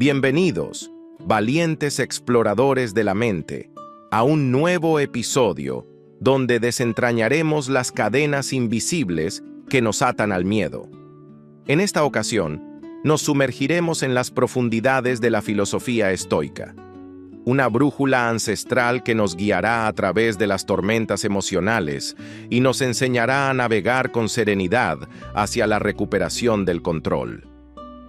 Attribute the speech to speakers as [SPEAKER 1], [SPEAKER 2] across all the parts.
[SPEAKER 1] Bienvenidos, valientes exploradores de la mente, a un nuevo episodio donde desentrañaremos las cadenas invisibles que nos atan al miedo. En esta ocasión, nos sumergiremos en las profundidades de la filosofía estoica, una brújula ancestral que nos guiará a través de las tormentas emocionales y nos enseñará a navegar con serenidad hacia la recuperación del control.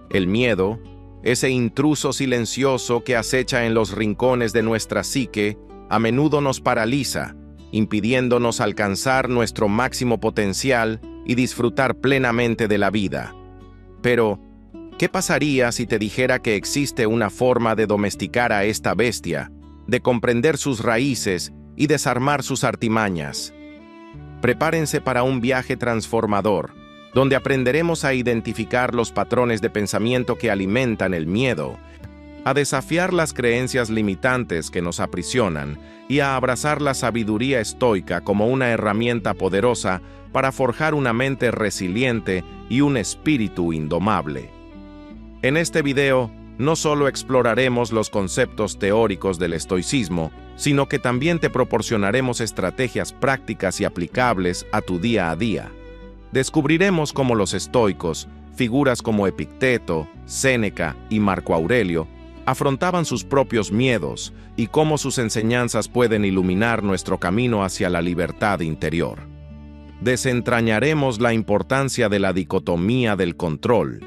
[SPEAKER 1] El miedo, ese intruso silencioso que acecha en los rincones de nuestra psique, a menudo nos paraliza, impidiéndonos alcanzar nuestro máximo potencial y disfrutar plenamente de la vida. Pero, ¿qué pasaría si te dijera que existe una forma de domesticar a esta bestia, de comprender sus raíces y desarmar sus artimañas? Prepárense para un viaje transformador, donde aprenderemos a identificar los patrones de pensamiento que alimentan el miedo, a desafiar las creencias limitantes que nos aprisionan y a abrazar la sabiduría estoica como una herramienta poderosa para forjar una mente resiliente y un espíritu indomable. En este video, no solo exploraremos los conceptos teóricos del estoicismo, sino que también te proporcionaremos estrategias prácticas y aplicables a tu día a día. Descubriremos cómo los estoicos, figuras como Epicteto, Séneca y Marco Aurelio, afrontaban sus propios miedos y cómo sus enseñanzas pueden iluminar nuestro camino hacia la libertad interior. Desentrañaremos la importancia de la dicotomía del control.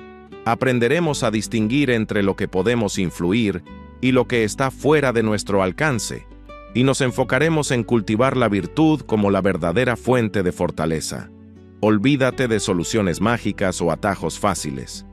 [SPEAKER 1] Aprenderemos a distinguir entre lo que podemos influir y lo que está fuera de nuestro alcance, y nos enfocaremos en cultivar la virtud como la verdadera fuente de fortaleza. Olvídate de soluciones mágicas o atajos fáciles.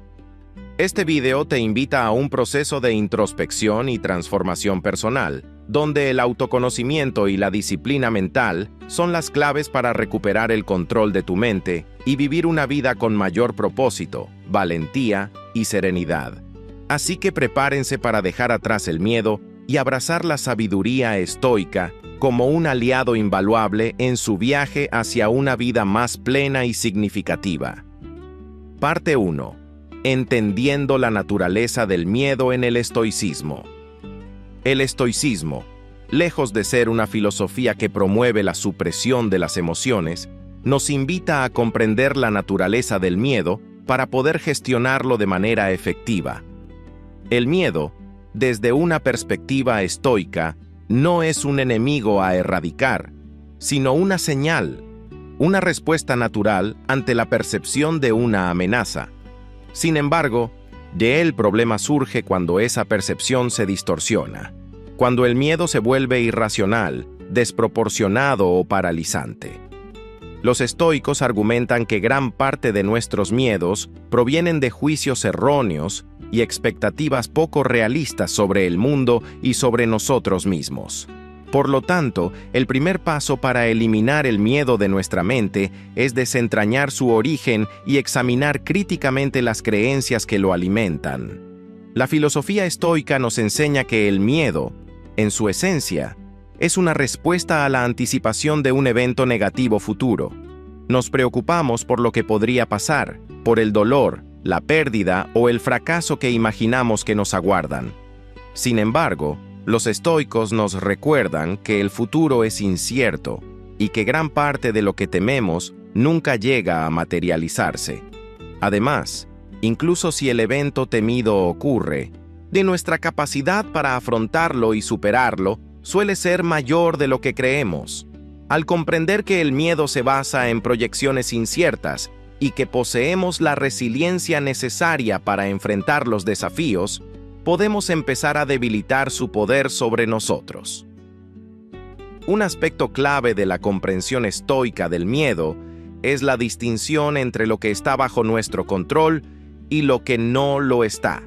[SPEAKER 1] Este video te invita a un proceso de introspección y transformación personal, donde el autoconocimiento y la disciplina mental son las claves para recuperar el control de tu mente y vivir una vida con mayor propósito, valentía y serenidad. Así que prepárense para dejar atrás el miedo y abrazar la sabiduría estoica como un aliado invaluable en su viaje hacia una vida más plena y significativa. Parte 1. Entendiendo la naturaleza del miedo en el estoicismo. El estoicismo, lejos de ser una filosofía que promueve la supresión de las emociones, nos invita a comprender la naturaleza del miedo para poder gestionarlo de manera efectiva. El miedo, desde una perspectiva estoica, no es un enemigo a erradicar, sino una señal, una respuesta natural ante la percepción de una amenaza. Sin embargo, el problema surge cuando esa percepción se distorsiona, cuando el miedo se vuelve irracional, desproporcionado o paralizante. Los estoicos argumentan que gran parte de nuestros miedos provienen de juicios erróneos y expectativas poco realistas sobre el mundo y sobre nosotros mismos. Por lo tanto, el primer paso para eliminar el miedo de nuestra mente es desentrañar su origen y examinar críticamente las creencias que lo alimentan. La filosofía estoica nos enseña que el miedo, en su esencia, es una respuesta a la anticipación de un evento negativo futuro. Nos preocupamos por lo que podría pasar, por el dolor, la pérdida o el fracaso que imaginamos que nos aguardan. Sin embargo, los estoicos nos recuerdan que el futuro es incierto y que gran parte de lo que tememos nunca llega a materializarse. Además, incluso si el evento temido ocurre, de nuestra capacidad para afrontarlo y superarlo suele ser mayor de lo que creemos. Al comprender que el miedo se basa en proyecciones inciertas y que poseemos la resiliencia necesaria para enfrentar los desafíos, podemos empezar a debilitar su poder sobre nosotros. Un aspecto clave de la comprensión estoica del miedo es la distinción entre lo que está bajo nuestro control y lo que no lo está.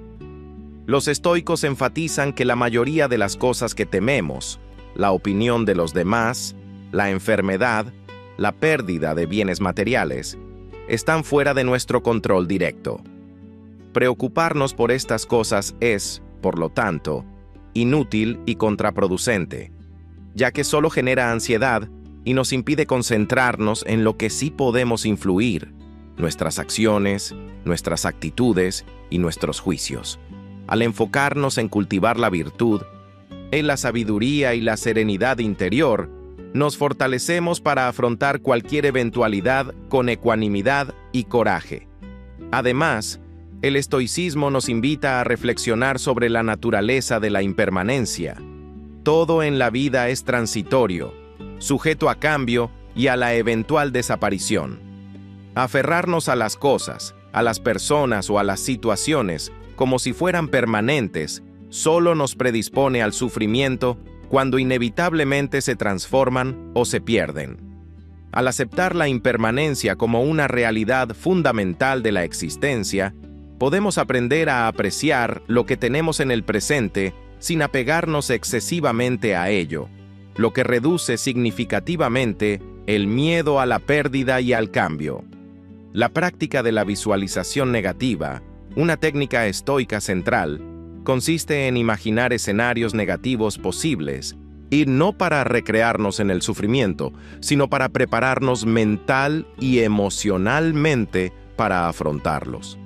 [SPEAKER 1] Los estoicos enfatizan que la mayoría de las cosas que tememos, la opinión de los demás, la enfermedad, la pérdida de bienes materiales, están fuera de nuestro control directo. Preocuparnos por estas cosas es, por lo tanto, inútil y contraproducente, ya que solo genera ansiedad y nos impide concentrarnos en lo que sí podemos influir, nuestras acciones, nuestras actitudes y nuestros juicios. Al enfocarnos en cultivar la virtud, en la sabiduría y la serenidad interior, nos fortalecemos para afrontar cualquier eventualidad con ecuanimidad y coraje. Además, el estoicismo nos invita a reflexionar sobre la naturaleza de la impermanencia. Todo en la vida es transitorio, sujeto a cambio y a la eventual desaparición. Aferrarnos a las cosas, a las personas o a las situaciones como si fueran permanentes, solo nos predispone al sufrimiento cuando inevitablemente se transforman o se pierden. Al aceptar la impermanencia como una realidad fundamental de la existencia, podemos aprender a apreciar lo que tenemos en el presente sin apegarnos excesivamente a ello, lo que reduce significativamente el miedo a la pérdida y al cambio. La práctica de la visualización negativa, una técnica estoica central, consiste en imaginar escenarios negativos posibles, y no para recrearnos en el sufrimiento, sino para prepararnos mental y emocionalmente para afrontarlos.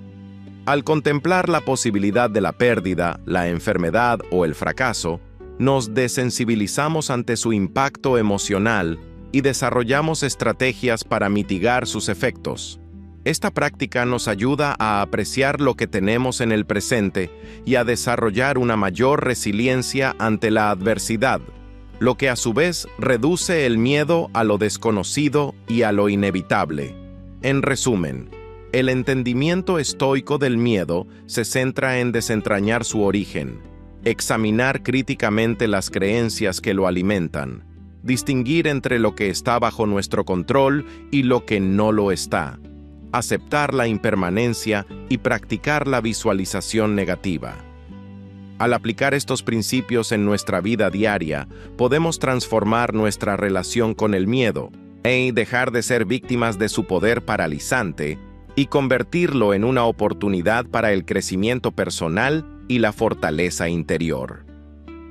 [SPEAKER 1] Al contemplar la posibilidad de la pérdida, la enfermedad o el fracaso, nos desensibilizamos ante su impacto emocional y desarrollamos estrategias para mitigar sus efectos. Esta práctica nos ayuda a apreciar lo que tenemos en el presente y a desarrollar una mayor resiliencia ante la adversidad, lo que a su vez reduce el miedo a lo desconocido y a lo inevitable. En resumen, el entendimiento estoico del miedo se centra en desentrañar su origen, examinar críticamente las creencias que lo alimentan, distinguir entre lo que está bajo nuestro control y lo que no lo está, aceptar la impermanencia y practicar la visualización negativa. Al aplicar estos principios en nuestra vida diaria, podemos transformar nuestra relación con el miedo y dejar de ser víctimas de su poder paralizante y convertirlo en una oportunidad para el crecimiento personal y la fortaleza interior.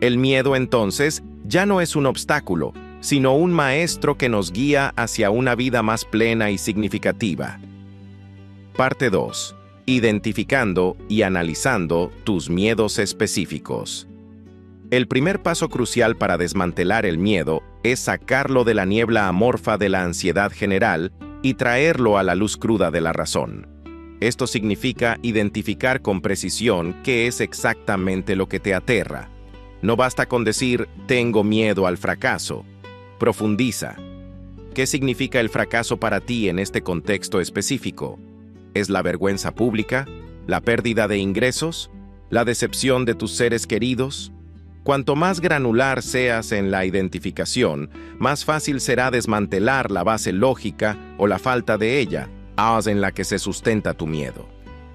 [SPEAKER 1] El miedo, entonces, ya no es un obstáculo, sino un maestro que nos guía hacia una vida más plena y significativa. Parte 2. Identificando y analizando tus miedos específicos. El primer paso crucial para desmantelar el miedo es sacarlo de la niebla amorfa de la ansiedad general y traerlo a la luz cruda de la razón. Esto significa identificar con precisión qué es exactamente lo que te aterra. No basta con decir, tengo miedo al fracaso. Profundiza. ¿Qué significa el fracaso para ti en este contexto específico? ¿Es la vergüenza pública? ¿La pérdida de ingresos? ¿La decepción de tus seres queridos? Cuanto más granular seas en la identificación, más fácil será desmantelar la base lógica o la falta de ella, en la que se sustenta tu miedo.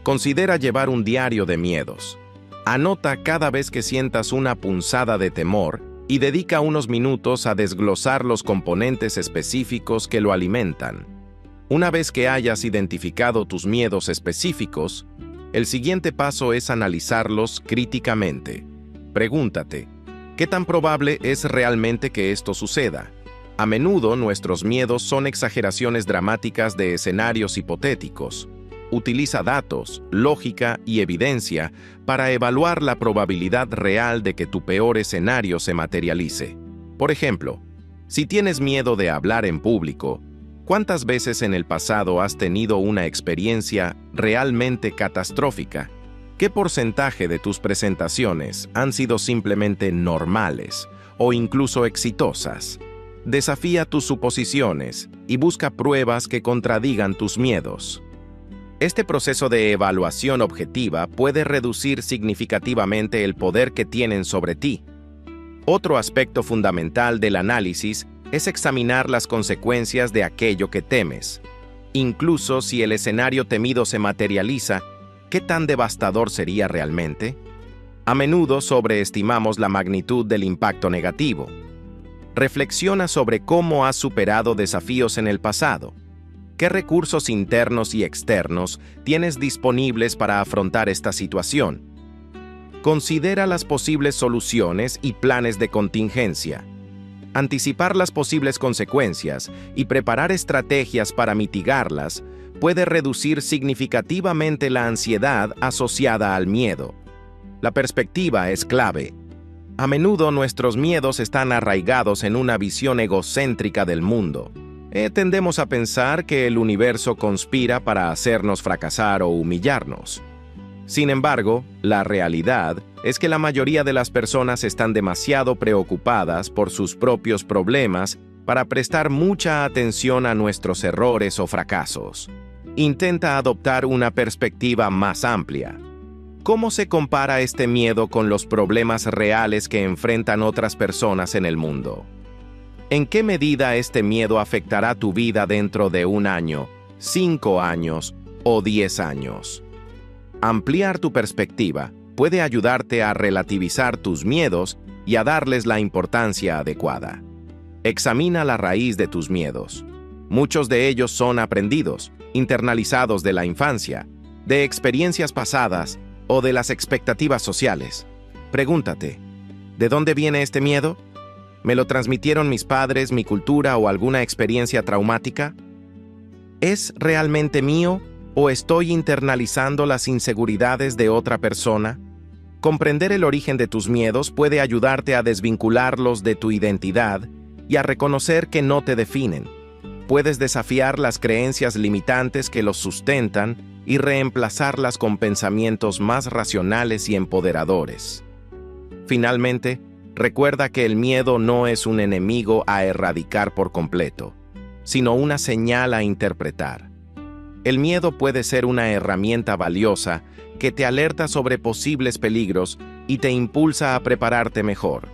[SPEAKER 1] Considera llevar un diario de miedos. Anota cada vez que sientas una punzada de temor y dedica unos minutos a desglosar los componentes específicos que lo alimentan. Una vez que hayas identificado tus miedos específicos, el siguiente paso es analizarlos críticamente. Pregúntate, ¿qué tan probable es realmente que esto suceda? A menudo nuestros miedos son exageraciones dramáticas de escenarios hipotéticos. Utiliza datos, lógica y evidencia para evaluar la probabilidad real de que tu peor escenario se materialice. Por ejemplo, si tienes miedo de hablar en público, ¿cuántas veces en el pasado has tenido una experiencia realmente catastrófica? ¿Qué porcentaje de tus presentaciones han sido simplemente normales o incluso exitosas? Desafía tus suposiciones y busca pruebas que contradigan tus miedos. Este proceso de evaluación objetiva puede reducir significativamente el poder que tienen sobre ti. Otro aspecto fundamental del análisis es examinar las consecuencias de aquello que temes. Incluso si el escenario temido se materializa, ¿qué tan devastador sería realmente? A menudo sobreestimamos la magnitud del impacto negativo. Reflexiona sobre cómo has superado desafíos en el pasado. ¿Qué recursos internos y externos tienes disponibles para afrontar esta situación? Considera las posibles soluciones y planes de contingencia. Anticipar las posibles consecuencias y preparar estrategias para mitigarlas puede reducir significativamente la ansiedad asociada al miedo. La perspectiva es clave. A menudo nuestros miedos están arraigados en una visión egocéntrica del mundo. Tendemos a pensar que el universo conspira para hacernos fracasar o humillarnos. Sin embargo, la realidad es que la mayoría de las personas están demasiado preocupadas por sus propios problemas para prestar mucha atención a nuestros errores o fracasos. Intenta adoptar una perspectiva más amplia. ¿Cómo se compara este miedo con los problemas reales que enfrentan otras personas en el mundo? ¿En qué medida este miedo afectará tu vida dentro de 1 año, 5 años o 10 años? Ampliar tu perspectiva puede ayudarte a relativizar tus miedos y a darles la importancia adecuada. Examina la raíz de tus miedos. Muchos de ellos son aprendidos, internalizados de la infancia, de experiencias pasadas o de las expectativas sociales. Pregúntate, ¿de dónde viene este miedo? ¿Me lo transmitieron mis padres, mi cultura o alguna experiencia traumática? ¿Es realmente mío o estoy internalizando las inseguridades de otra persona? Comprender el origen de tus miedos puede ayudarte a desvincularlos de tu identidad y a reconocer que no te definen. Puedes desafiar las creencias limitantes que los sustentan y reemplazarlas con pensamientos más racionales y empoderadores. Finalmente, recuerda que el miedo no es un enemigo a erradicar por completo, sino una señal a interpretar. El miedo puede ser una herramienta valiosa que te alerta sobre posibles peligros y te impulsa a prepararte mejor.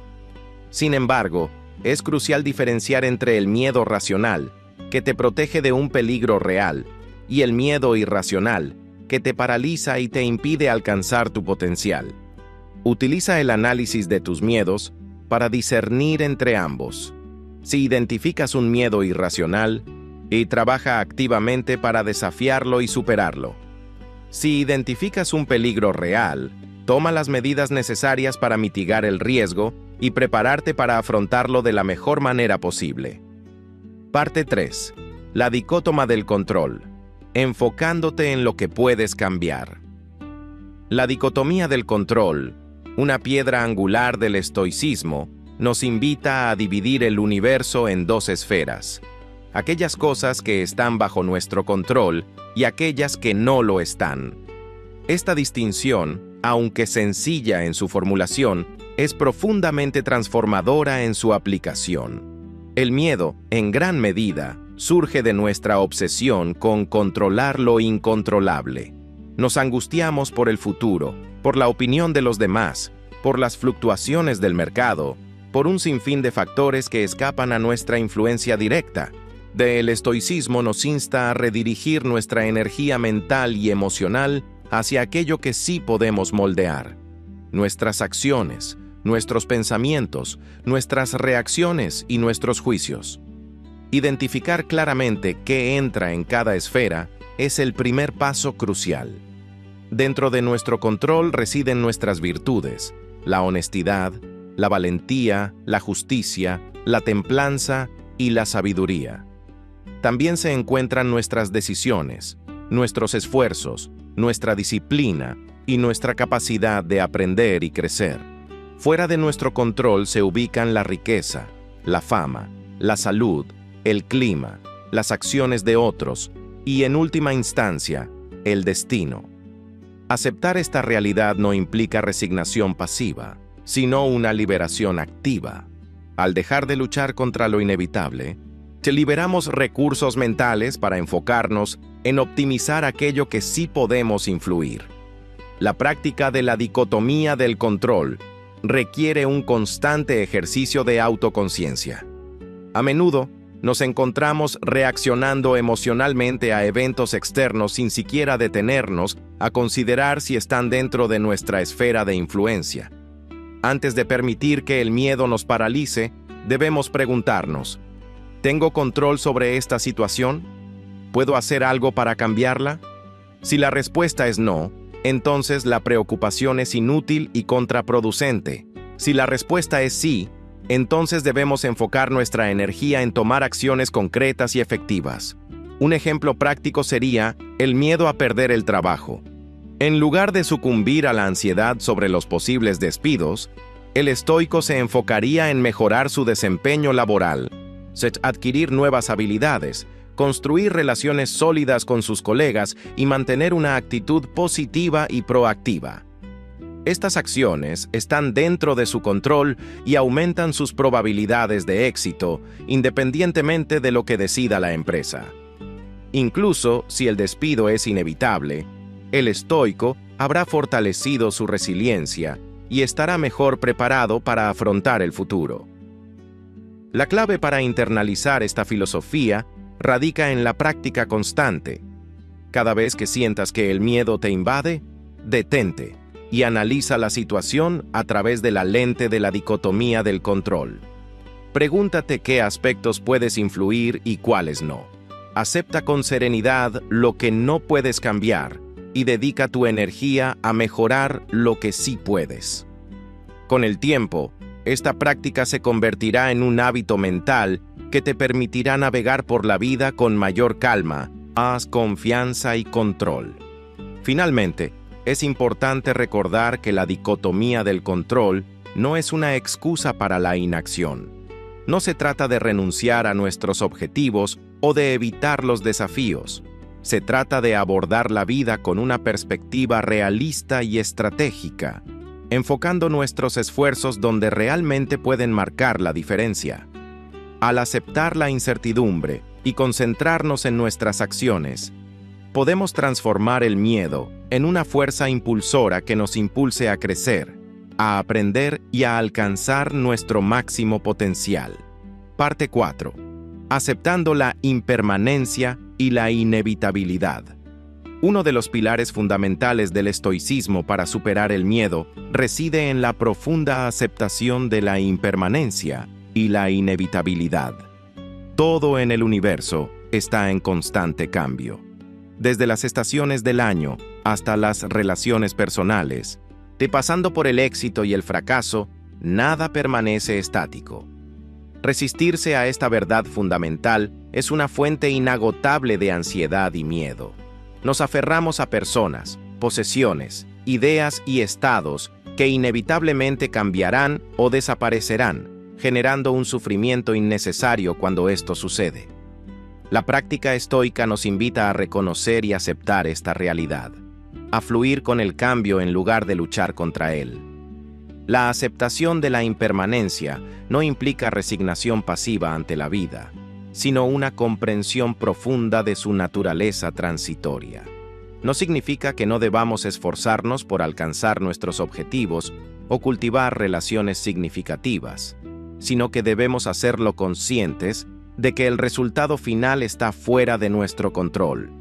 [SPEAKER 1] Sin embargo, es crucial diferenciar entre el miedo racional, que te protege de un peligro real, y el miedo irracional, que te paraliza y te impide alcanzar tu potencial. Utiliza el análisis de tus miedos para discernir entre ambos. Si identificas un miedo irracional, y trabaja activamente para desafiarlo y superarlo. Si identificas un peligro real, toma las medidas necesarias para mitigar el riesgo y prepararte para afrontarlo de la mejor manera posible. Parte 3. La dicótoma del control. Enfocándote en lo que puedes cambiar. La dicotomía del control, una piedra angular del estoicismo, nos invita a dividir el universo en 2 esferas: aquellas cosas que están bajo nuestro control y aquellas que no lo están. Esta distinción, aunque sencilla en su formulación, es profundamente transformadora en su aplicación. El miedo, en gran medida, surge de nuestra obsesión con controlar lo incontrolable. Nos angustiamos por el futuro, por la opinión de los demás, por las fluctuaciones del mercado, por un sinfín de factores que escapan a nuestra influencia directa. El estoicismo nos insta a redirigir nuestra energía mental y emocional hacia aquello que sí podemos moldear. Nuestras acciones, nuestros pensamientos, nuestras reacciones y nuestros juicios. Identificar claramente qué entra en cada esfera es el primer paso crucial. Dentro de nuestro control residen nuestras virtudes: la honestidad, la valentía, la justicia, la templanza y la sabiduría. También se encuentran nuestras decisiones, nuestros esfuerzos, nuestra disciplina y nuestra capacidad de aprender y crecer. Fuera de nuestro control se ubican la riqueza, la fama, la salud, el clima, las acciones de otros y, en última instancia, el destino. Aceptar esta realidad no implica resignación pasiva, sino una liberación activa. Al dejar de luchar contra lo inevitable, te liberamos recursos mentales para enfocarnos en optimizar aquello que sí podemos influir. La práctica de la dicotomía del control requiere un constante ejercicio de autoconciencia. A menudo, nos encontramos reaccionando emocionalmente a eventos externos sin siquiera detenernos a considerar si están dentro de nuestra esfera de influencia. Antes de permitir que el miedo nos paralice, debemos preguntarnos: ¿tengo control sobre esta situación? ¿Puedo hacer algo para cambiarla? Si la respuesta es no, entonces la preocupación es inútil y contraproducente. Si la respuesta es sí, entonces debemos enfocar nuestra energía en tomar acciones concretas y efectivas. Un ejemplo práctico sería el miedo a perder el trabajo. En lugar de sucumbir a la ansiedad sobre los posibles despidos, el estoico se enfocaría en mejorar su desempeño laboral, adquirir nuevas habilidades, construir relaciones sólidas con sus colegas y mantener una actitud positiva y proactiva. Estas acciones están dentro de su control y aumentan sus probabilidades de éxito, independientemente de lo que decida la empresa. Incluso si el despido es inevitable, el estoico habrá fortalecido su resiliencia y estará mejor preparado para afrontar el futuro. La clave para internalizar esta filosofía radica en la práctica constante. Cada vez que sientas que el miedo te invade, detente y analiza la situación a través de la lente de la dicotomía del control. Pregúntate qué aspectos puedes influir y cuáles no. Acepta con serenidad lo que no puedes cambiar y dedica tu energía a mejorar lo que sí puedes. Con el tiempo, esta práctica se convertirá en un hábito mental que te permitirá navegar por la vida con mayor calma, más confianza y control. Finalmente, es importante recordar que la dicotomía del control no es una excusa para la inacción. No se trata de renunciar a nuestros objetivos o de evitar los desafíos. Se trata de abordar la vida con una perspectiva realista y estratégica, enfocando nuestros esfuerzos donde realmente pueden marcar la diferencia. Al aceptar la incertidumbre y concentrarnos en nuestras acciones, podemos transformar el miedo en una fuerza impulsora que nos impulse a crecer, a aprender y a alcanzar nuestro máximo potencial. Parte 4. Aceptando la impermanencia y la inevitabilidad. Uno de los pilares fundamentales del estoicismo para superar el miedo reside en la profunda aceptación de la impermanencia y la inevitabilidad. Todo en el universo está en constante cambio. Desde las estaciones del año hasta las relaciones personales, pasando por el éxito y el fracaso, nada permanece estático. Resistirse a esta verdad fundamental es una fuente inagotable de ansiedad y miedo. Nos aferramos a personas, posesiones, ideas y estados que inevitablemente cambiarán o desaparecerán, generando un sufrimiento innecesario cuando esto sucede. La práctica estoica nos invita a reconocer y aceptar esta realidad, a fluir con el cambio en lugar de luchar contra él. La aceptación de la impermanencia no implica resignación pasiva ante la vida, sino una comprensión profunda de su naturaleza transitoria. No significa que no debamos esforzarnos por alcanzar nuestros objetivos o cultivar relaciones significativas, sino que debemos hacerlo conscientes de que el resultado final está fuera de nuestro control.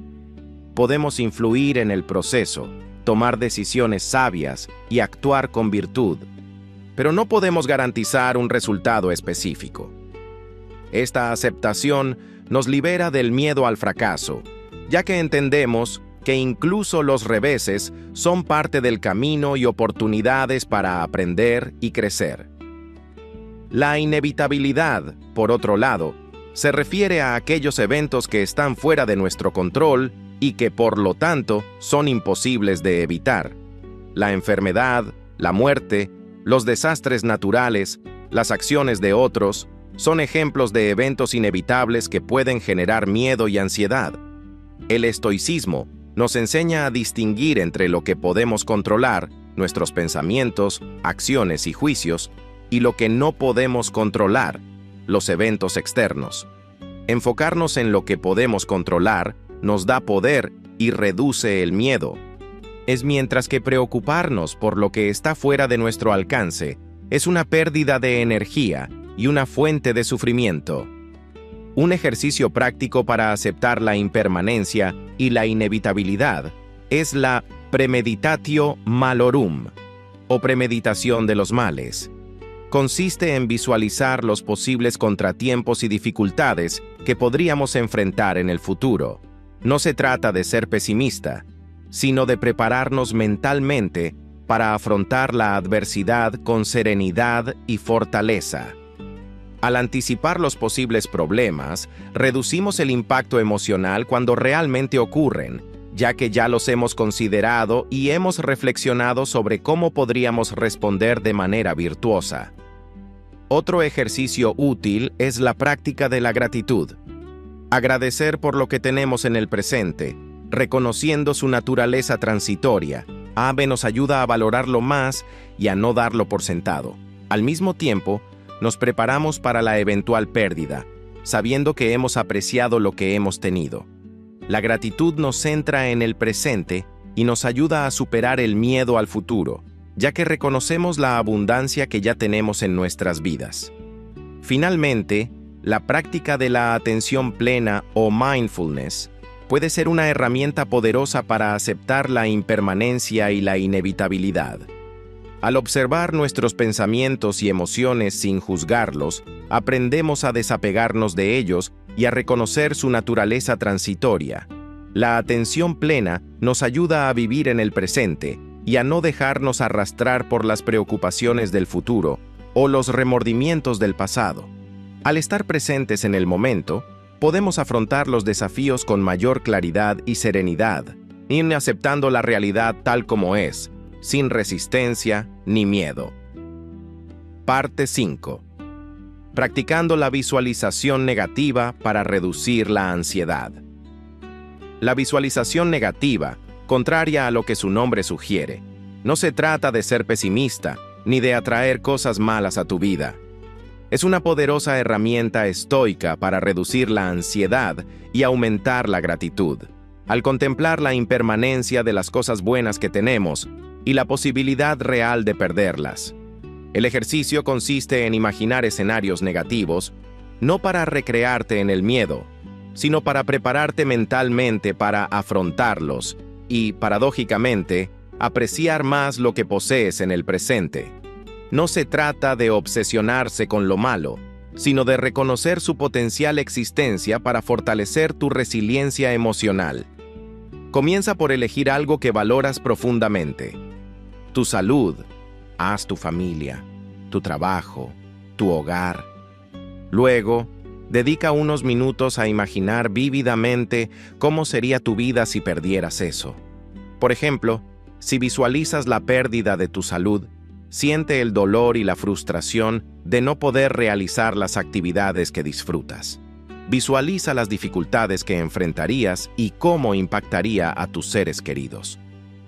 [SPEAKER 1] Podemos influir en el proceso, tomar decisiones sabias y actuar con virtud, pero no podemos garantizar un resultado específico. Esta aceptación nos libera del miedo al fracaso, ya que entendemos que incluso los reveses son parte del camino y oportunidades para aprender y crecer. La inevitabilidad, por otro lado, se refiere a aquellos eventos que están fuera de nuestro control y que, por lo tanto, son imposibles de evitar. La enfermedad, la muerte, los desastres naturales, las acciones de otros, son ejemplos de eventos inevitables que pueden generar miedo y ansiedad. El estoicismo nos enseña a distinguir entre lo que podemos controlar, nuestros pensamientos, acciones y juicios, y lo que no podemos controlar, los eventos externos. Enfocarnos en lo que podemos controlar nos da poder y reduce el miedo. Es mientras que preocuparnos por lo que está fuera de nuestro alcance es una pérdida de energía y una fuente de sufrimiento. Un ejercicio práctico para aceptar la impermanencia y la inevitabilidad es la premeditatio malorum, o premeditación de los males. Consiste en visualizar los posibles contratiempos y dificultades que podríamos enfrentar en el futuro. No se trata de ser pesimista, sino de prepararnos mentalmente para afrontar la adversidad con serenidad y fortaleza. Al anticipar los posibles problemas, reducimos el impacto emocional cuando realmente ocurren, ya que ya los hemos considerado y hemos reflexionado sobre cómo podríamos responder de manera virtuosa. Otro ejercicio útil es la práctica de la gratitud. Agradecer por lo que tenemos en el presente, reconociendo su naturaleza transitoria, nos ayuda a valorarlo más y a no darlo por sentado. Al mismo tiempo, nos preparamos para la eventual pérdida, sabiendo que hemos apreciado lo que hemos tenido. La gratitud nos centra en el presente y nos ayuda a superar el miedo al futuro, ya que reconocemos la abundancia que ya tenemos en nuestras vidas. Finalmente, la práctica de la atención plena o mindfulness puede ser una herramienta poderosa para aceptar la impermanencia y la inevitabilidad. Al observar nuestros pensamientos y emociones sin juzgarlos, aprendemos a desapegarnos de ellos y a reconocer su naturaleza transitoria. La atención plena nos ayuda a vivir en el presente y a no dejarnos arrastrar por las preocupaciones del futuro o los remordimientos del pasado. Al estar presentes en el momento, podemos afrontar los desafíos con mayor claridad y serenidad, y aceptando la realidad tal como es, sin resistencia ni miedo. Parte 5. Practicando la visualización negativa para reducir la ansiedad. La visualización negativa, contraria a lo que su nombre sugiere, no se trata de ser pesimista ni de atraer cosas malas a tu vida. Es una poderosa herramienta estoica para reducir la ansiedad y aumentar la gratitud, al contemplar la impermanencia de las cosas buenas que tenemos y la posibilidad real de perderlas. El ejercicio consiste en imaginar escenarios negativos, no para recrearte en el miedo, sino para prepararte mentalmente para afrontarlos y, paradójicamente, apreciar más lo que posees en el presente. No se trata de obsesionarse con lo malo, sino de reconocer su potencial existencia para fortalecer tu resiliencia emocional. Comienza por elegir algo que valoras profundamente. Tu salud, tu familia, tu trabajo, tu hogar. Luego, dedica unos minutos a imaginar vívidamente cómo sería tu vida si perdieras eso. Por ejemplo, si visualizas la pérdida de tu salud, siente el dolor y la frustración de no poder realizar las actividades que disfrutas. Visualiza las dificultades que enfrentarías y cómo impactaría a tus seres queridos.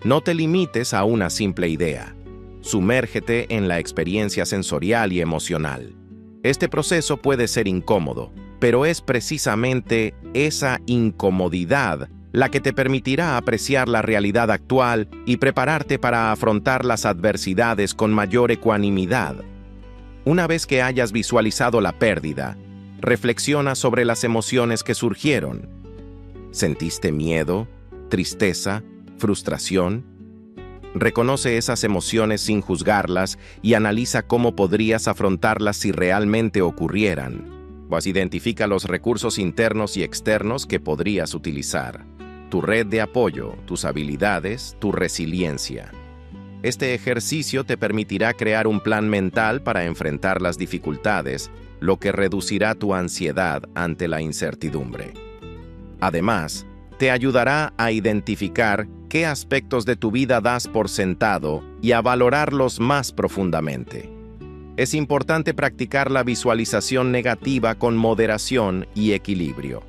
[SPEAKER 1] No te limites a una simple idea. Sumérgete en la experiencia sensorial y emocional. Este proceso puede ser incómodo, pero es precisamente esa incomodidad la que te permitirá apreciar la realidad actual y prepararte para afrontar las adversidades con mayor ecuanimidad. Una vez que hayas visualizado la pérdida, reflexiona sobre las emociones que surgieron. ¿Sentiste miedo, tristeza, frustración? Reconoce esas emociones sin juzgarlas y analiza cómo podrías afrontarlas si realmente ocurrieran. Identifica los recursos internos y externos que podrías utilizar. Tu red de apoyo, tus habilidades, tu resiliencia. Este ejercicio te permitirá crear un plan mental para enfrentar las dificultades, lo que reducirá tu ansiedad ante la incertidumbre. Además, te ayudará a identificar qué aspectos de tu vida das por sentado y a valorarlos más profundamente. Es importante practicar la visualización negativa con moderación y equilibrio.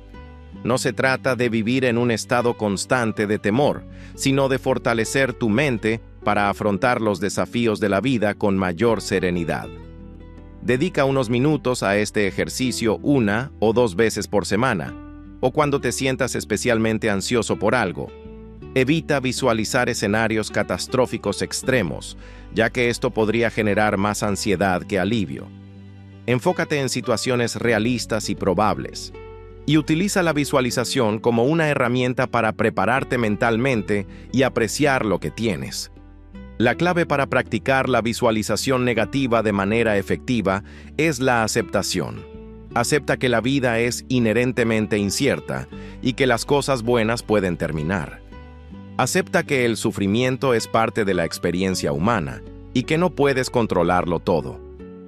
[SPEAKER 1] No se trata de vivir en un estado constante de temor, sino de fortalecer tu mente para afrontar los desafíos de la vida con mayor serenidad. Dedica unos minutos a este ejercicio 1 o 2 veces por semana, o cuando te sientas especialmente ansioso por algo. Evita visualizar escenarios catastróficos extremos, ya que esto podría generar más ansiedad que alivio. Enfócate en situaciones realistas y probables, y utiliza la visualización como una herramienta para prepararte mentalmente y apreciar lo que tienes. La clave para practicar la visualización negativa de manera efectiva es la aceptación. Acepta que la vida es inherentemente incierta y que las cosas buenas pueden terminar. Acepta que el sufrimiento es parte de la experiencia humana y que no puedes controlarlo todo.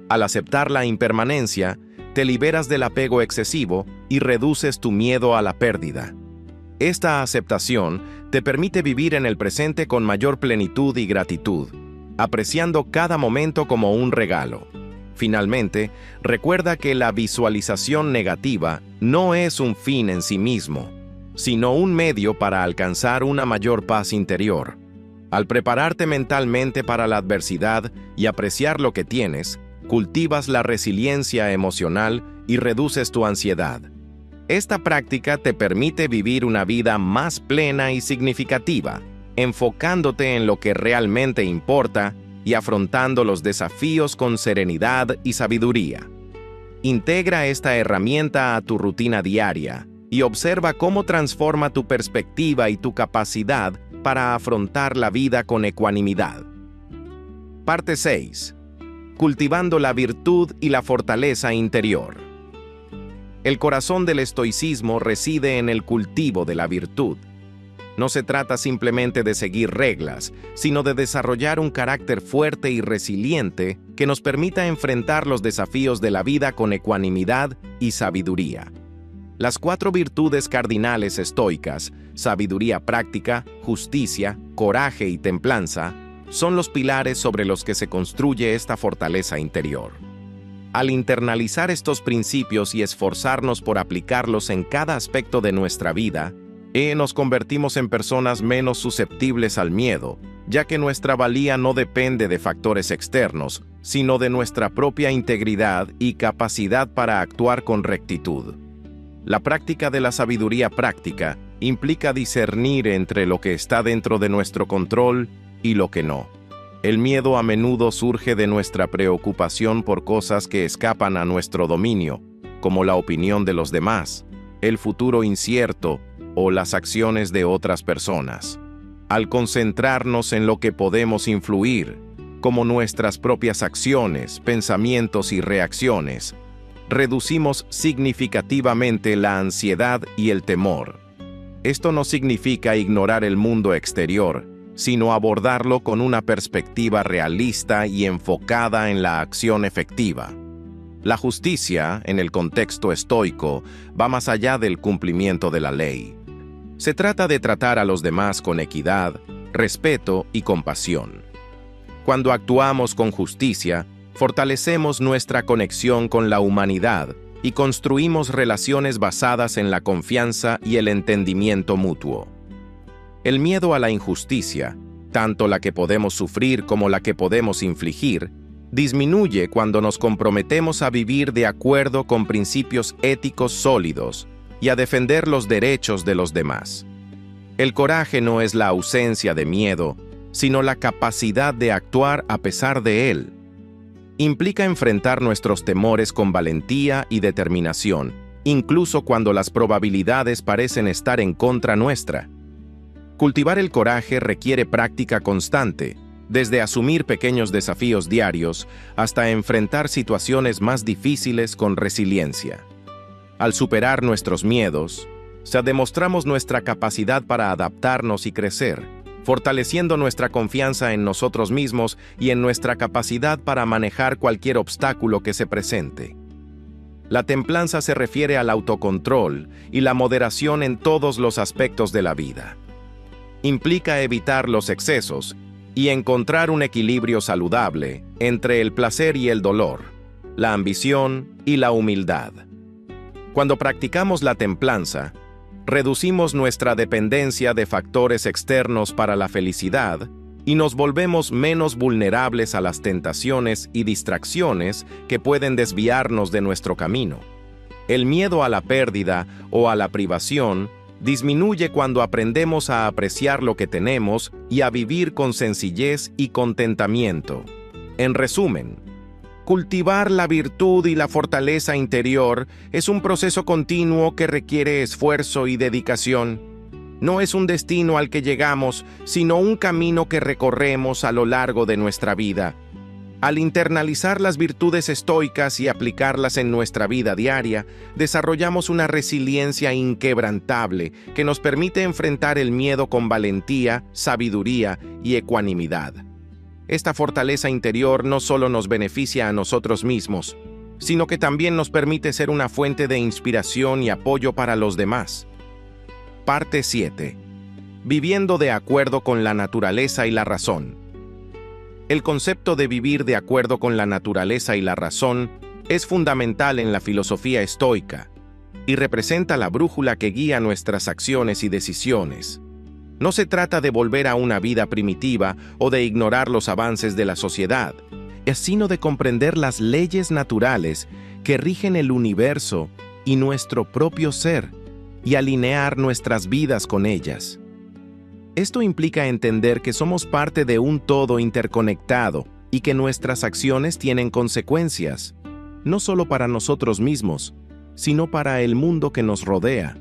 [SPEAKER 1] Al aceptar la impermanencia, te liberas del apego excesivo y reduces tu miedo a la pérdida. Esta aceptación te permite vivir en el presente con mayor plenitud y gratitud, apreciando cada momento como un regalo. Finalmente, recuerda que la visualización negativa no es un fin en sí mismo, sino un medio para alcanzar una mayor paz interior. Al prepararte mentalmente para la adversidad y apreciar lo que tienes, cultivas la resiliencia emocional y reduces tu ansiedad. Esta práctica te permite vivir una vida más plena y significativa, enfocándote en lo que realmente importa y afrontando los desafíos con serenidad y sabiduría. Integra esta herramienta a tu rutina diaria y observa cómo transforma tu perspectiva y tu capacidad para afrontar la vida con ecuanimidad. Parte 6. Cultivando la virtud y la fortaleza interior. El corazón del estoicismo reside en el cultivo de la virtud. No se trata simplemente de seguir reglas, sino de desarrollar un carácter fuerte y resiliente que nos permita enfrentar los desafíos de la vida con ecuanimidad y sabiduría. Las 4 virtudes cardinales estoicas, sabiduría práctica, justicia, coraje y templanza, son los pilares sobre los que se construye esta fortaleza interior. Al internalizar estos principios y esforzarnos por aplicarlos en cada aspecto de nuestra vida, nos convertimos en personas menos susceptibles al miedo, ya que nuestra valía no depende de factores externos, sino de nuestra propia integridad y capacidad para actuar con rectitud. La práctica de la sabiduría práctica implica discernir entre lo que está dentro de nuestro control y lo que no. El miedo a menudo surge de nuestra preocupación por cosas que escapan a nuestro dominio, como la opinión de los demás, el futuro incierto o las acciones de otras personas. Al concentrarnos en lo que podemos influir, como nuestras propias acciones, pensamientos y reacciones, reducimos significativamente la ansiedad y el temor. Esto no significa ignorar el mundo exterior, sino abordarlo con una perspectiva realista y enfocada en la acción efectiva. La justicia, en el contexto estoico, va más allá del cumplimiento de la ley. Se trata de tratar a los demás con equidad, respeto y compasión. Cuando actuamos con justicia, fortalecemos nuestra conexión con la humanidad y construimos relaciones basadas en la confianza y el entendimiento mutuo. El miedo a la injusticia, tanto la que podemos sufrir como la que podemos infligir, disminuye cuando nos comprometemos a vivir de acuerdo con principios éticos sólidos y a defender los derechos de los demás. El coraje no es la ausencia de miedo, sino la capacidad de actuar a pesar de él. Implica enfrentar nuestros temores con valentía y determinación, incluso cuando las probabilidades parecen estar en contra nuestra. Cultivar el coraje requiere práctica constante, desde asumir pequeños desafíos diarios hasta enfrentar situaciones más difíciles con resiliencia. Al superar nuestros miedos, demostramos nuestra capacidad para adaptarnos y crecer, fortaleciendo nuestra confianza en nosotros mismos y en nuestra capacidad para manejar cualquier obstáculo que se presente. La templanza se refiere al autocontrol y la moderación en todos los aspectos de la vida. Implica evitar los excesos y encontrar un equilibrio saludable entre el placer y el dolor, la ambición y la humildad. Cuando practicamos la templanza, reducimos nuestra dependencia de factores externos para la felicidad y nos volvemos menos vulnerables a las tentaciones y distracciones que pueden desviarnos de nuestro camino. El miedo a la pérdida o a la privación disminuye cuando aprendemos a apreciar lo que tenemos y a vivir con sencillez y contentamiento. En resumen, cultivar la virtud y la fortaleza interior es un proceso continuo que requiere esfuerzo y dedicación. No es un destino al que llegamos, sino un camino que recorremos a lo largo de nuestra vida. Al internalizar las virtudes estoicas y aplicarlas en nuestra vida diaria, desarrollamos una resiliencia inquebrantable que nos permite enfrentar el miedo con valentía, sabiduría y ecuanimidad. Esta fortaleza interior no solo nos beneficia a nosotros mismos, sino que también nos permite ser una fuente de inspiración y apoyo para los demás. Parte 7. Viviendo de acuerdo con la naturaleza y la razón. El concepto de vivir de acuerdo con la naturaleza y la razón es fundamental en la filosofía estoica y representa la brújula que guía nuestras acciones y decisiones. No se trata de volver a una vida primitiva o de ignorar los avances de la sociedad, sino de comprender las leyes naturales que rigen el universo y nuestro propio ser, y alinear nuestras vidas con ellas. Esto implica entender que somos parte de un todo interconectado y que nuestras acciones tienen consecuencias, no solo para nosotros mismos, sino para el mundo que nos rodea.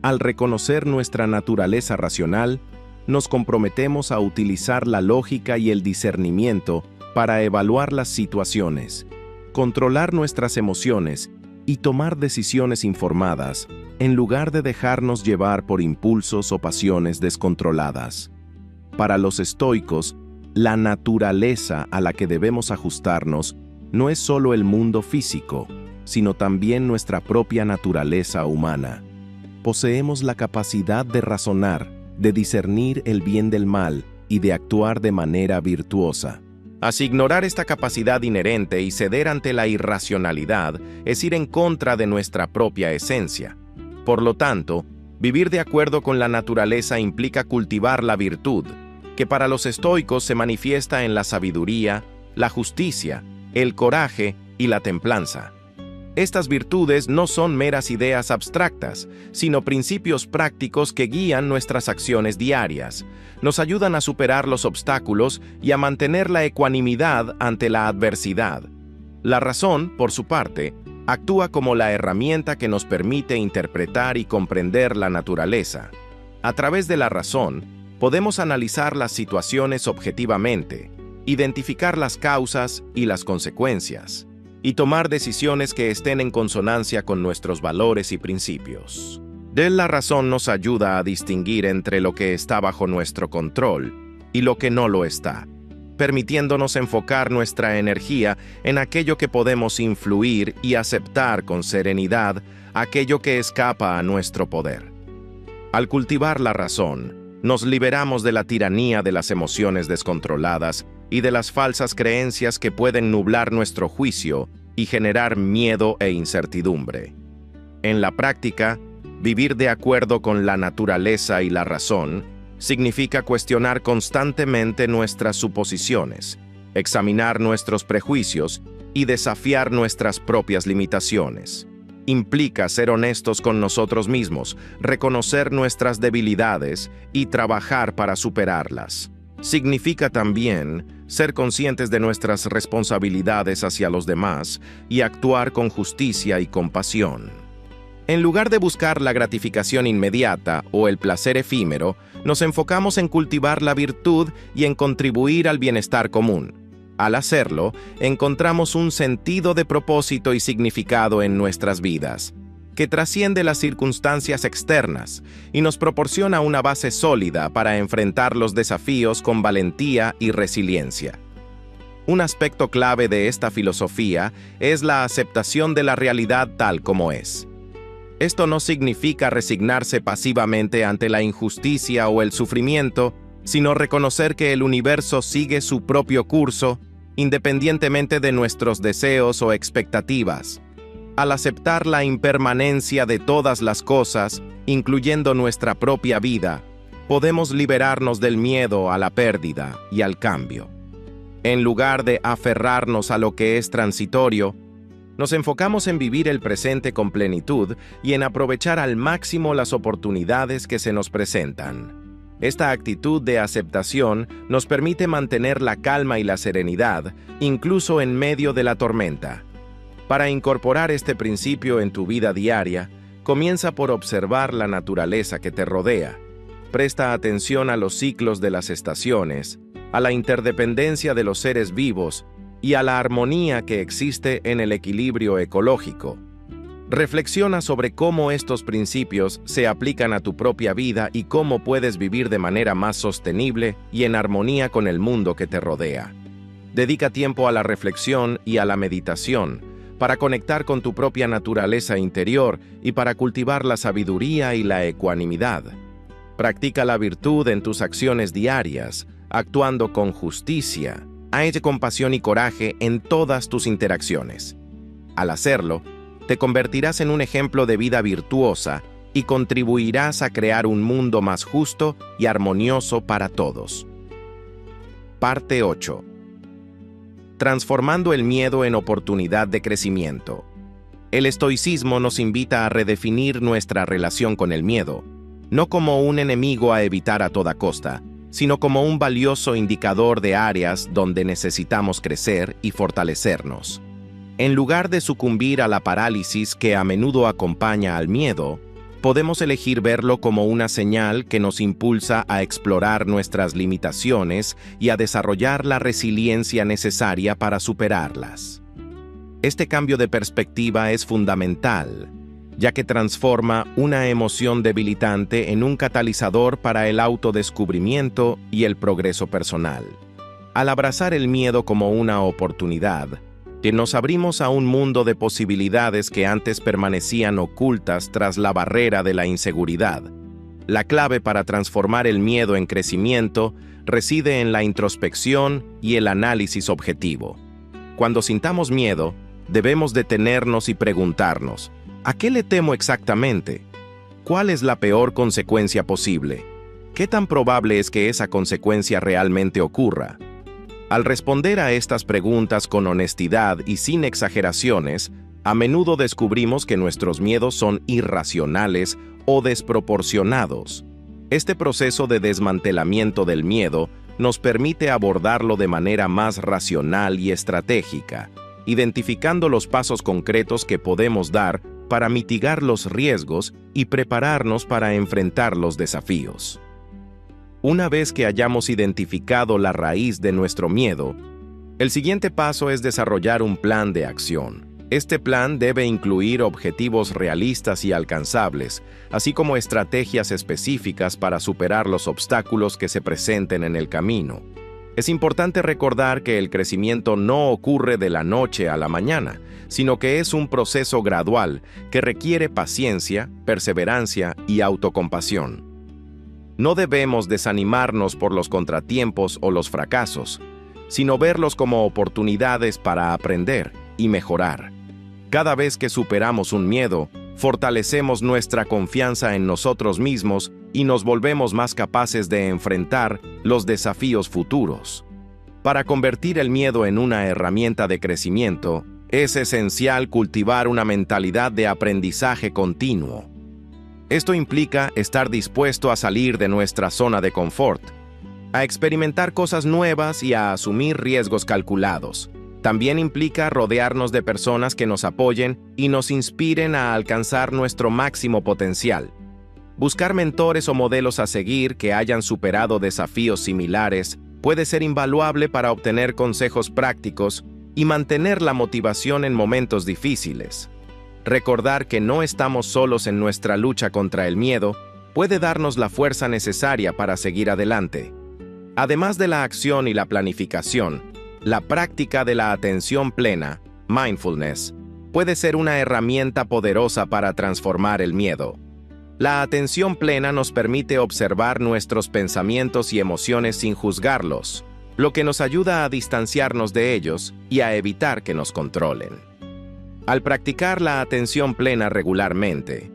[SPEAKER 1] Al reconocer nuestra naturaleza racional, nos comprometemos a utilizar la lógica y el discernimiento para evaluar las situaciones, controlar nuestras emociones y tomar decisiones informadas, en lugar de dejarnos llevar por impulsos o pasiones descontroladas. Para los estoicos, la naturaleza a la que debemos ajustarnos no es solo el mundo físico, sino también nuestra propia naturaleza humana. Poseemos la capacidad de razonar, de discernir el bien del mal y de actuar de manera virtuosa. Así, ignorar esta capacidad inherente y ceder ante la irracionalidad es ir en contra de nuestra propia esencia. Por lo tanto, vivir de acuerdo con la naturaleza implica cultivar la virtud, que para los estoicos se manifiesta en la sabiduría, la justicia, el coraje y la templanza. Estas virtudes no son meras ideas abstractas, sino principios prácticos que guían nuestras acciones diarias, nos ayudan a superar los obstáculos y a mantener la ecuanimidad ante la adversidad. La razón, por su parte, actúa como la herramienta que nos permite interpretar y comprender la naturaleza. A través de la razón, podemos analizar las situaciones objetivamente, identificar las causas y las consecuencias, y tomar decisiones que estén en consonancia con nuestros valores y principios. La razón nos ayuda a distinguir entre lo que está bajo nuestro control y lo que no lo está, permitiéndonos enfocar nuestra energía en aquello que podemos influir y aceptar con serenidad aquello que escapa a nuestro poder. Al cultivar la razón, nos liberamos de la tiranía de las emociones descontroladas y de las falsas creencias que pueden nublar nuestro juicio y generar miedo e incertidumbre. En la práctica, vivir de acuerdo con la naturaleza y la razón significa cuestionar constantemente nuestras suposiciones, examinar nuestros prejuicios y desafiar nuestras propias limitaciones. Implica ser honestos con nosotros mismos, reconocer nuestras debilidades y trabajar para superarlas. Significa también ser conscientes de nuestras responsabilidades hacia los demás y actuar con justicia y compasión. En lugar de buscar la gratificación inmediata o el placer efímero, nos enfocamos en cultivar la virtud y en contribuir al bienestar común. Al hacerlo, encontramos un sentido de propósito y significado en nuestras vidas, que trasciende las circunstancias externas y nos proporciona una base sólida para enfrentar los desafíos con valentía y resiliencia. Un aspecto clave de esta filosofía es la aceptación de la realidad tal como es. Esto no significa resignarse pasivamente ante la injusticia o el sufrimiento, sino reconocer que el universo sigue su propio curso, independientemente de nuestros deseos o expectativas. Al aceptar la impermanencia de todas las cosas, incluyendo nuestra propia vida, podemos liberarnos del miedo a la pérdida y al cambio. En lugar de aferrarnos a lo que es transitorio, nos enfocamos en vivir el presente con plenitud y en aprovechar al máximo las oportunidades que se nos presentan. Esta actitud de aceptación nos permite mantener la calma y la serenidad, incluso en medio de la tormenta. Para incorporar este principio en tu vida diaria, comienza por observar la naturaleza que te rodea. Presta atención a los ciclos de las estaciones, a la interdependencia de los seres vivos y a la armonía que existe en el equilibrio ecológico. Reflexiona sobre cómo estos principios se aplican a tu propia vida y cómo puedes vivir de manera más sostenible y en armonía con el mundo que te rodea. Dedica tiempo a la reflexión y a la meditación, para conectar con tu propia naturaleza interior y para cultivar la sabiduría y la ecuanimidad. Practica la virtud en tus acciones diarias, actuando con justicia, compasión y coraje en todas tus interacciones. Al hacerlo, te convertirás en un ejemplo de vida virtuosa y contribuirás a crear un mundo más justo y armonioso para todos. Parte 8. Transformando el miedo en oportunidad de crecimiento. El estoicismo nos invita a redefinir nuestra relación con el miedo, no como un enemigo a evitar a toda costa, sino como un valioso indicador de áreas donde necesitamos crecer y fortalecernos. En lugar de sucumbir a la parálisis que a menudo acompaña al miedo, podemos elegir verlo como una señal que nos impulsa a explorar nuestras limitaciones y a desarrollar la resiliencia necesaria para superarlas. Este cambio de perspectiva es fundamental, ya que transforma una emoción debilitante en un catalizador para el autodescubrimiento y el progreso personal. Al abrazar el miedo como una oportunidad, nos abrimos a un mundo de posibilidades que antes permanecían ocultas tras la barrera de la inseguridad. La clave para transformar el miedo en crecimiento reside en la introspección y el análisis objetivo. Cuando sintamos miedo, debemos detenernos y preguntarnos: ¿a qué le temo exactamente? ¿Cuál es la peor consecuencia posible? ¿Qué tan probable es que esa consecuencia realmente ocurra? Al responder a estas preguntas con honestidad y sin exageraciones, a menudo descubrimos que nuestros miedos son irracionales o desproporcionados. Este proceso de desmantelamiento del miedo nos permite abordarlo de manera más racional y estratégica, identificando los pasos concretos que podemos dar para mitigar los riesgos y prepararnos para enfrentar los desafíos. Una vez que hayamos identificado la raíz de nuestro miedo, el siguiente paso es desarrollar un plan de acción. Este plan debe incluir objetivos realistas y alcanzables, así como estrategias específicas para superar los obstáculos que se presenten en el camino. Es importante recordar que el crecimiento no ocurre de la noche a la mañana, sino que es un proceso gradual que requiere paciencia, perseverancia y autocompasión. No debemos desanimarnos por los contratiempos o los fracasos, sino verlos como oportunidades para aprender y mejorar. Cada vez que superamos un miedo, fortalecemos nuestra confianza en nosotros mismos y nos volvemos más capaces de enfrentar los desafíos futuros. Para convertir el miedo en una herramienta de crecimiento, es esencial cultivar una mentalidad de aprendizaje continuo. Esto implica estar dispuesto a salir de nuestra zona de confort, a experimentar cosas nuevas y a asumir riesgos calculados. También implica rodearnos de personas que nos apoyen y nos inspiren a alcanzar nuestro máximo potencial. Buscar mentores o modelos a seguir que hayan superado desafíos similares puede ser invaluable para obtener consejos prácticos y mantener la motivación en momentos difíciles. Recordar que no estamos solos en nuestra lucha contra el miedo puede darnos la fuerza necesaria para seguir adelante. Además de la acción y la planificación, la práctica de la atención plena, mindfulness, puede ser una herramienta poderosa para transformar el miedo. La atención plena nos permite observar nuestros pensamientos y emociones sin juzgarlos, lo que nos ayuda a distanciarnos de ellos y a evitar que nos controlen. Al practicar la atención plena regularmente,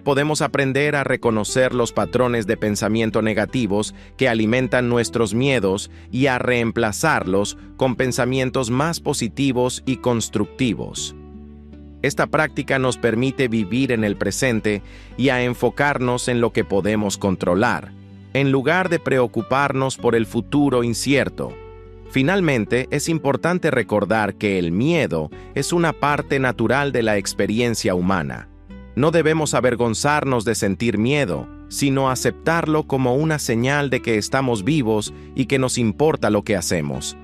[SPEAKER 1] podemos aprender a reconocer los patrones de pensamiento negativos que alimentan nuestros miedos y a reemplazarlos con pensamientos más positivos y constructivos. Esta práctica nos permite vivir en el presente y a enfocarnos en lo que podemos controlar, en lugar de preocuparnos por el futuro incierto. Finalmente, es importante recordar que el miedo es una parte natural de la experiencia humana. No debemos avergonzarnos de sentir miedo, sino aceptarlo como una señal de que estamos vivos y que nos importa lo que hacemos.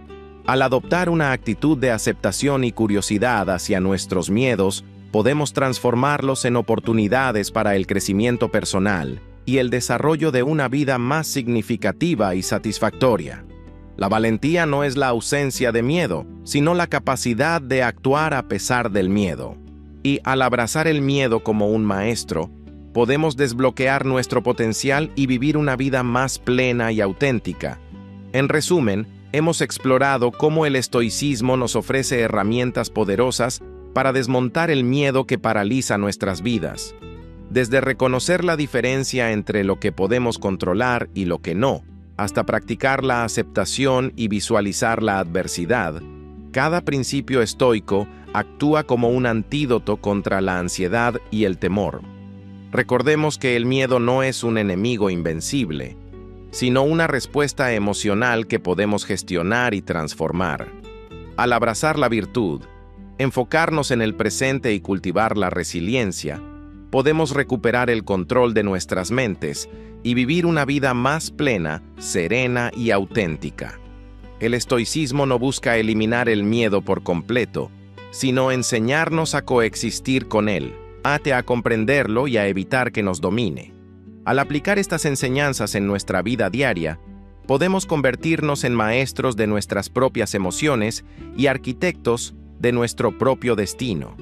[SPEAKER 1] Al adoptar una actitud de aceptación y curiosidad hacia nuestros miedos, podemos transformarlos en oportunidades para el crecimiento personal y el desarrollo de una vida más significativa y satisfactoria. La valentía no es la ausencia de miedo, sino la capacidad de actuar a pesar del miedo. Y al abrazar el miedo como un maestro, podemos desbloquear nuestro potencial y vivir una vida más plena y auténtica. En resumen, hemos explorado cómo el estoicismo nos ofrece herramientas poderosas para desmontar el miedo que paraliza nuestras vidas. Desde reconocer la diferencia entre lo que podemos controlar y lo que no, hasta practicar la aceptación y visualizar la adversidad, cada principio estoico actúa como un antídoto contra la ansiedad y el temor. Recordemos que el miedo no es un enemigo invencible, sino una respuesta emocional que podemos gestionar y transformar. Al abrazar la virtud, enfocarnos en el presente y cultivar la resiliencia, podemos recuperar el control de nuestras mentes y vivir una vida más plena, serena y auténtica. El estoicismo no busca eliminar el miedo por completo, sino enseñarnos a coexistir con él, a comprenderlo y a evitar que nos domine. Al aplicar estas enseñanzas en nuestra vida diaria, podemos convertirnos en maestros de nuestras propias emociones y arquitectos de nuestro propio destino.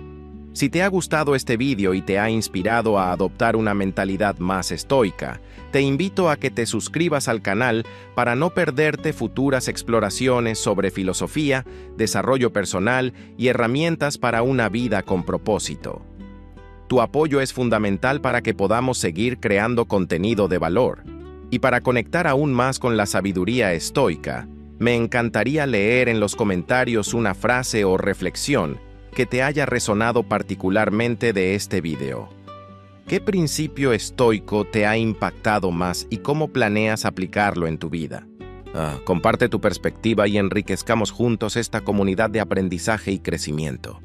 [SPEAKER 1] Si te ha gustado este video y te ha inspirado a adoptar una mentalidad más estoica, te invito a que te suscribas al canal para no perderte futuras exploraciones sobre filosofía, desarrollo personal y herramientas para una vida con propósito. Tu apoyo es fundamental para que podamos seguir creando contenido de valor. Y para conectar aún más con la sabiduría estoica, me encantaría leer en los comentarios una frase o reflexión que te haya resonado particularmente de este video. ¿Qué principio estoico te ha impactado más y cómo planeas aplicarlo en tu vida? Comparte tu perspectiva y enriquezcamos juntos esta comunidad de aprendizaje y crecimiento.